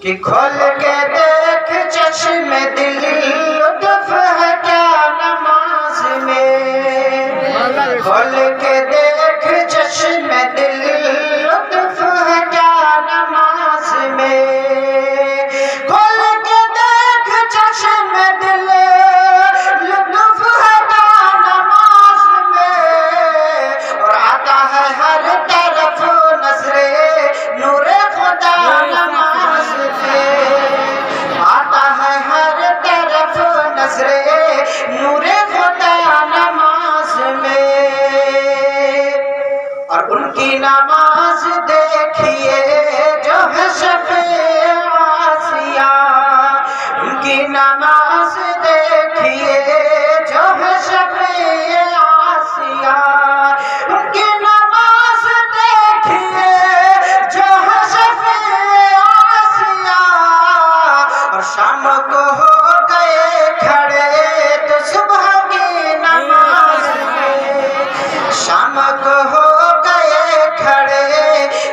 کہ کھول کے دیکھ چشم دل لطف ہے کیا نماز میں، کھول کے دیکھ چشم دل لطف ہے کیا نماز میں، کھول کے دیکھ چشم دل لطف ہے کیا نماز میں، اور آتا ہے ہر طرف نظر نور خدا نماز میں، آتا ہے ہر طرف نظر نور خدا نماز میں، اور ان کی نماز دیکھیے جو ہے شفیع آسیہ، ان کی نماز دیکھیے جو ہے شفیع آسیہ، ان کی نماز دیکھیے جو ہے شفیع آسیہ، اور شام کو ہو گئے کھڑے تو صبح کی نماز میں، شام کو ہو گئے کھڑے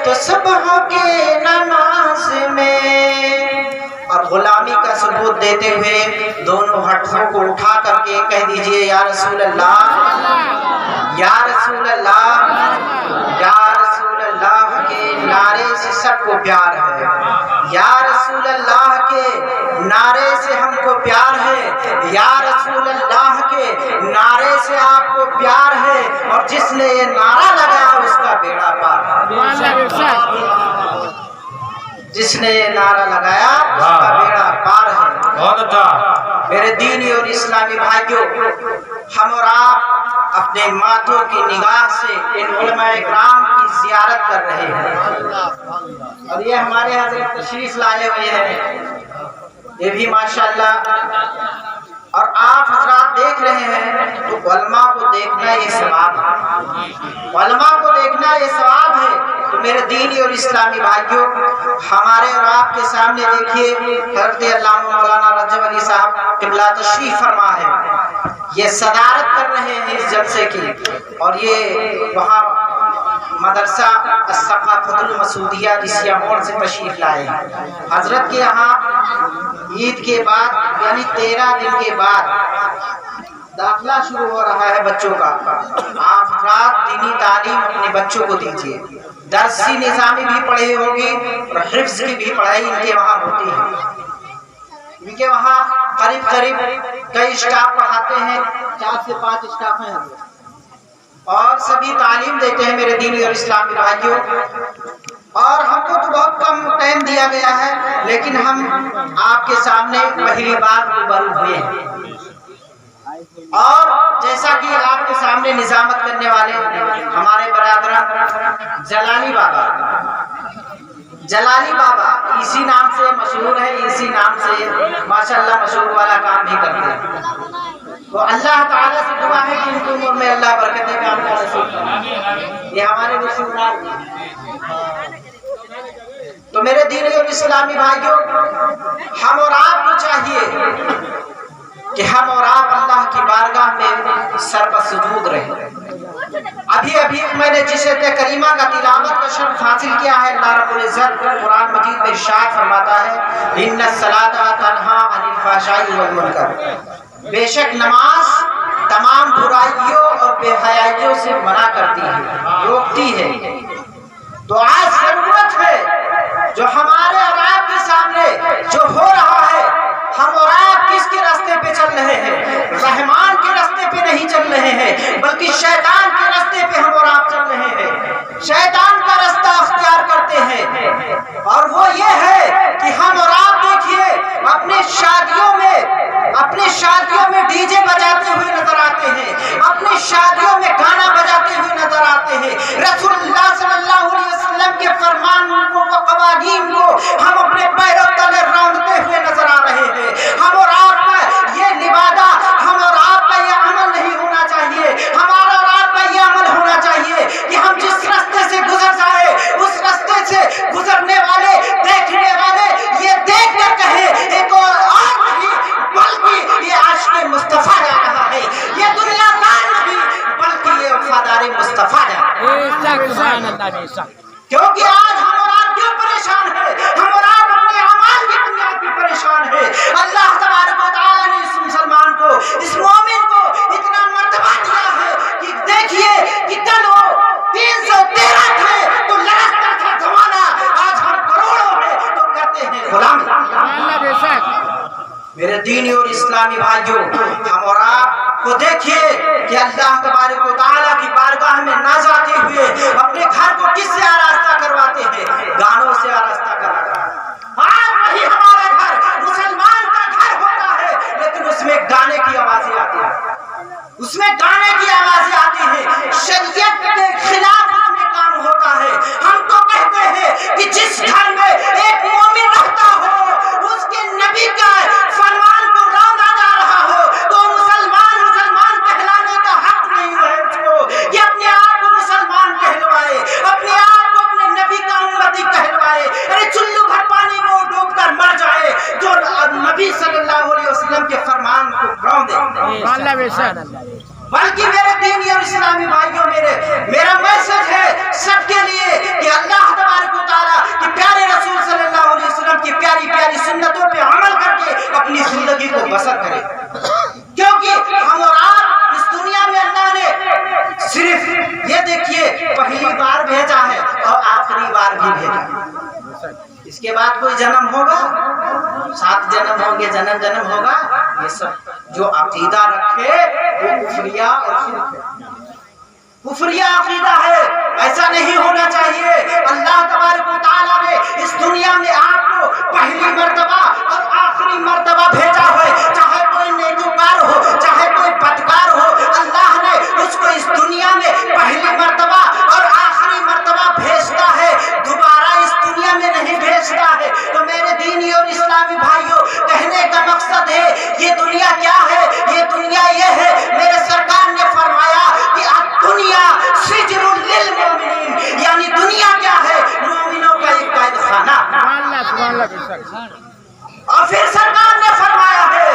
تو صبح کی نماز میں، اور غلامی کا ثبوت دیتے ہوئے دونوں ہاتھوں کو اٹھا کر کے کہہ دیجئے یا رسول اللہ، یا رسول اللہ، یا رسول اللہ کے نعرے سے سب کو پیار ہے، یا رسول اللہ کے نعرے سے ہم کو پیار ہے، یا رسول اللہ کے نعرے سے آپ کو پیار ہے، اور جس نے یہ نعرہ لگایا اس کا بیڑا پار ہے، جس نے یہ نعرہ لگایا اس کا بیڑا پار ہے۔ بہت اچھا میرے دینی اور اسلامی بھائیوں، ہم اور آپ اپنے ماتھوں کی نگاہ سے ان علماء اکرام کی زیارت کر رہے ہیں، اور یہ ہمارے حضرت تشریف لائے ہوئے ہیں، یہ بھی ماشاءاللہ، اور آپ حضرات دیکھ رہے ہیں تو علماء کو دیکھنا یہ ثواب ہے، علماء کو دیکھنا یہ ثواب ہے۔ تو میرے دینی اور اسلامی بھائیوں، ہمارے اور آپ کے سامنے دیکھیے حضرت علامہ مولانا رجب علی صاحب قبلہ تشریف فرما ہے، یہ صدارت کر رہے ہیں اس جلسے کی، اور یہ وہاں مدرسہ الثقافۃ المسعودیہ رسیہ موڑ سے تشریف لائے ہیں۔ حضرت کے یہاں عید کے بعد یعنی 13 دن کے بعد داخلہ شروع ہو رہا ہے بچوں کا، آپ حضرات دینی تعلیم اپنے بچوں کو دیجیے، درسی نظامی بھی پڑھی ہوگی اور حفظ کی بھی پڑھائی ان کے وہاں ہوتی ہے، ان کے وہاں قریب قریب کئی اسٹاف پڑھاتے ہیں، 4 سے 5 اسٹاف ہیں، اور سبھی تعلیم دیتے ہیں میرے دینی اور اسلامی بھائیوں، اور ہم کو تو بہت کم ٹائم دیا گیا ہے، لیکن ہم آپ کے سامنے پہلی بار روبرو ہوئے ہیں، اور جیسا کہ آپ کے سامنے نظامت کرنے والے ہمارے برادران جلالی بابا، جلالی بابا اسی نام سے مشہور ہے، اسی نام سے ماشاءاللہ مشہور والا کام بھی کرتے ہیں، تو اللہ تعالیٰ سے دعا ہے کہ ان کی عمر میں اللہ برکت کام کا نصیب فرمائے، یہ ہمارے رسول۔ تو میرے دینی اور اسلامی بھائیوں، ہم اور آپ کو چاہیے کہ ہم اور آپ اللہ کی بارگاہ میں سر پر سجود رہیں۔ ابھی میں نے جس آیت کریمہ کا تلاوت کا شرف حاصل کیا ہے، اللہ رب العزت قرآن مجید میں ارشاد فرماتا ہے ان الصلاۃ تنہی عن الفحشاء والمنکر، بے شک نماز تمام برائیوں اور بے حیائیوں سے منع کرتی ہے، روکتی ہے۔ تو آج ضرورت ہے جو ہمارے اور آپ کے سامنے جو ہو رہا ہے، ہم اور آپ کس کے راستے پہ چل رہے ہیں؟ رحمان کے راستے پہ نہیں چل رہے ہیں، بلکہ شیطان کے راستے پہ ہم اور آپ چل رہے ہیں، شیطان کا راستہ اختیار کرتے ہیں، اور وہ یہ ہے کہ ہم اور آپ دیکھیے اپنے شادیوں میں ڈی جے بجاتے ہوئے نظر آتے ہیں، اپنی شادیوں میں گانا بجاتے ہوئے نظر آتے ہیں، رسول اللہ صلی اللہ علیہ وسلم کے فرمان کو قوانین کو ہم اپنے پیروں تلے رونقتے ہوئے نظر آ رہے ہیں۔ ہم اور آپ کا یہ لبادہ، ہم اور آپ کا یہ عمل نہیں ہونا چاہیے، ہمارا اور آپ کا یہ عمل ہونا چاہیے کہ ہم جس راستے سے گزر جائے اس راستے سے گزرنے والے دیکھنے والے یہ دیکھ کر کہیں ایک اور نہیں بلکہ یہ عاشق مصطفیٰ جا رہا ہے، یہ دنیا دار نہیں بلکہ یہ وفادار مصطفیٰ جا رہا ہے۔ کیونکہ آج ہم اور آپ کیوں پریشان ہیں؟ ہم اور آپ اپنے اعمال غلام میرے دینی اور اسلامی بھائیوں، ہم اور آپ کو دیکھیے کہ اللہ تبارک و تعالیٰ کی بارگاہ میں نہ جاتے ہوئے اپنے گھر کو کس سے آراستہ کرواتے ہیں؟ گانوں سے آراستہ کراتے ہیں۔ آج وہی ہمارا گھر مسلمان کا گھر ہوتا ہے، لیکن اس میں گانے کی آوازیں آتی ہیں، اس میں گانے کی آوازیں آتی ہیں، شریعت کے خلاف اس میں کام ہوتا ہے۔ ہم تو کہتے ہیں کہ جس گھر میں ایک مومن رہتا ہو، اس کے نبی کا فرمان کو روندا جا رہا ہو، تو مسلمان مسلمان کہلانے کا حق نہیں ہے اس کو کہ اپنے آپ کو مسلمان کہلوائے، اپنے آپ کو اپنے نبی کا امتی کہلوائے۔ ارے چلو بھر پانی میں ڈوب کر مر جائے جو نبی صلی اللہ علیہ وسلم کے فرمان کو روندے۔ بلکہ میرے دینی اور اسلامی بھائیوں، میرا میسج ہے سب کے لیے کہ اللہ تبارک و تعالیٰ کہ پیارے رسول صلی اللہ علیہ وسلم کی پیاری پیاری سنتوں پہ عمل کر کے اپنی زندگی کو بسر کرے، کیونکہ ہم اور آپ اس دنیا میں اللہ نے صرف یہ دیکھیے پہلی بار بھیجا ہے اور آخری بار بھی بھیجا۔ اس کے بعد کوئی جنم ہوگا، 7 جنم ہوں گے، جنم جنم ہوگا، یہ سب جو عقیدہ رکھے وہ کفریہ اور شرک ہے، کفریہ عقیدہ ہے، ایسا نہیں ہونا چاہیے۔ اللہ تبارک و تعالیٰ نے اس دنیا میں آپ کو پہلی مرتبہ اور آخری مرتبہ بھیجا ہے، چاہے کوئی نیکوکار ہو چاہے کوئی بدکار ہو، اللہ نے اس کو اس دنیا میں پہلی مرتبہ اور آخری مرتبہ بھیجتا ہے، دوبارہ اس دنیا میں نہیں بھیجتا ہے۔ تو میرے دینی اور اسلامی بھائیوں، کہنے کا مقصد ہے یہ دنیا کیا ہے؟ یہ دنیا یہ ہے، میرے سرکار نے فرمایا کہ دنیا سجن للمؤمنین، یعنی دنیا کیا ہے؟ مومنوں کا ایک قید خانہ۔ اور پھر سرکار نے فرمایا ہے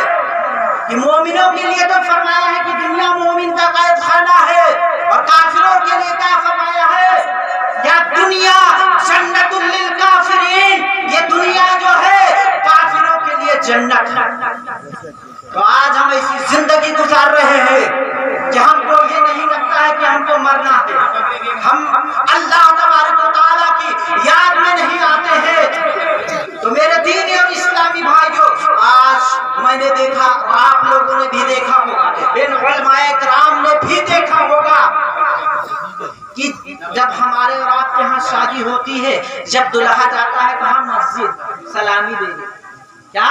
کہ مومنوں کے لیے تو فرمایا ہے کہ دنیا مومن کا قید خانہ ہے، اور کافروں کے لیے کیا فرمایا ہے؟ یا دنیا جنت للکافرین، یہ دنیا جو ہے کافروں کے لیے جنت ہے۔ تو آج ہم ایسی زندگی گزار رہے ہیں کہ ہم کو یہ نہیں لگتا ہے کہ ہم کو مرنا ہے، ہم اللہ تبارک و تعالیٰ کی یاد میں نہیں آتے ہیں۔ تو میرے دینی اور اسلامی بھائیوں، آج میں نے دیکھا، آپ لوگوں نے بھی دیکھا ہوگا، ان علماء کرام نے بھی دیکھا ہوگا کہ جب ہمارے اور آپ کے ہاں شادی ہوتی ہے، جب دلہا جاتا ہے کہاں؟ مسجد، سلامی دینے۔ کیا؟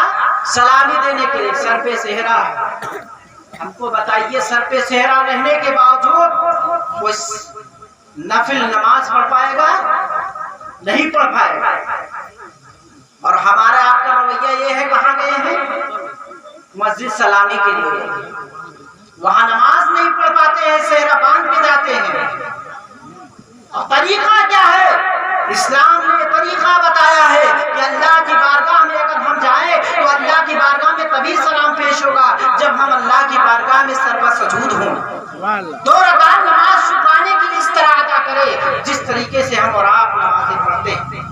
سلامی دینے کے لیے سر پہ صحرا ہے۔ ہم کو بتائیے، سر پہ صحرا رہنے کے باوجود وہ نفل نماز پڑھ پائے گا؟ نہیں پڑھ پائے گا۔ اور ہمارا آپ کا رویہ یہ ہے، کہاں گئے ہیں؟ مسجد سلامی کے لیے، وہاں نماز نہیں پڑھ پاتے ہیں، صحرا باندھ کے جاتے ہیں۔ اور طریقہ کیا ہے؟ اسلام نے طریقہ بتایا ہے کہ اللہ کی بارگاہ میں اگر ہم جائیں تو اللہ کی بارگاہ میں تبھی سلام پیش ہوگا جب ہم اللہ کی بارگاہ میں سربہ سجود ہوں۔ 2 رکعت نماز شکرانے کی اس طرح ادا کرے جس طریقے سے ہم اور آپ نمازیں پڑھتے ہیں۔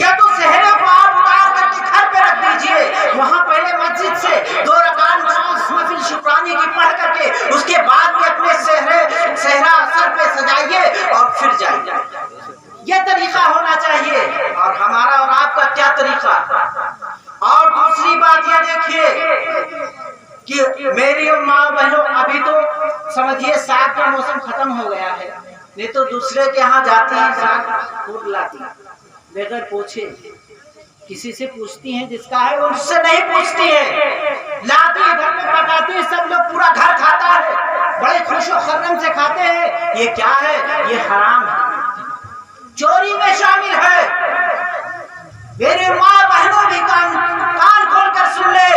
یا تو صحرے کو آپ اتار کر کے گھر پہ رکھ دیجئے، وہاں پہلے مسجد سے 2 رکعت نماز نفل شکرانے کی پڑھ کر کے اس کے بعد میں اپنے صحرا سر پہ سجائیے اور پھر جائیے۔ یہ طریقہ ہونا چاہیے۔ اور ہمارا اور آپ کا کیا طریقہ؟ اور دوسری بات یہ دیکھیے کہ میری ماں بہنوں، ابھی تو سمجھیے ساگ کا موسم ختم ہو گیا ہے، نہیں تو دوسرے کے ہاں جاتی ہیں ساگ پھوٹ لاتی بغیر پوچھے، کسی سے پوچھتی ہیں جس کا ہے، وہ اس سے نہیں پوچھتی ہے، لاتی ہے گھر میں پکاتی ہے، سب لوگ پورا گھر کھاتا ہے، بڑے خوش و خرم سے کھاتے ہیں۔ یہ کیا ہے؟ یہ حرام ہے، چوری میں شامل ہے۔ میرے ماں بہنوں بھی کان کھول کر سن لے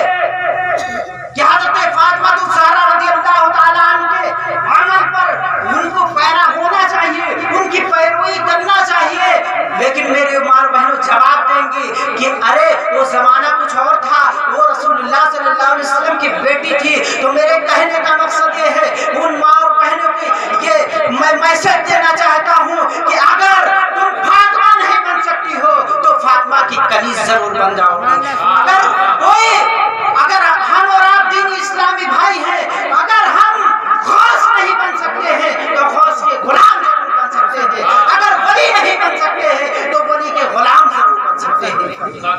کہ حضرت فاطمہ الزہرا رضی اللہ تعالیٰ عنہ کے عمل پر ان کو پیرا ہونا چاہیے، ان کی پیروی کرنا چاہیے، لیکن میرے ماں بہنوں جواب دیں گے کہ ارے وہ زمانہ کچھ اور تھا، وہ رسول اللہ صلی اللہ علیہ وسلم کی بیٹی تھی۔ تو میرے کہنے کا مقصد یہ ہے، ان ماں اور بہنوں کی یہ میں میسج دینا چاہتا ہوں کہ اگر تم فاطمہ نہیں بن سکتی ہو تو فاطمہ کی کنیز ضرور بن جاؤ۔ اگر ہم اور آپ دینی اسلامی بھائی ہیں، اگر ہم غوث نہیں بن سکتے ہیں تو غوث کے غلام ضرور بن سکتے ہیں، اگر ولی نہیں بن سکتے ہیں تو ولی کے غلام ضرور بن سکتے ہیں۔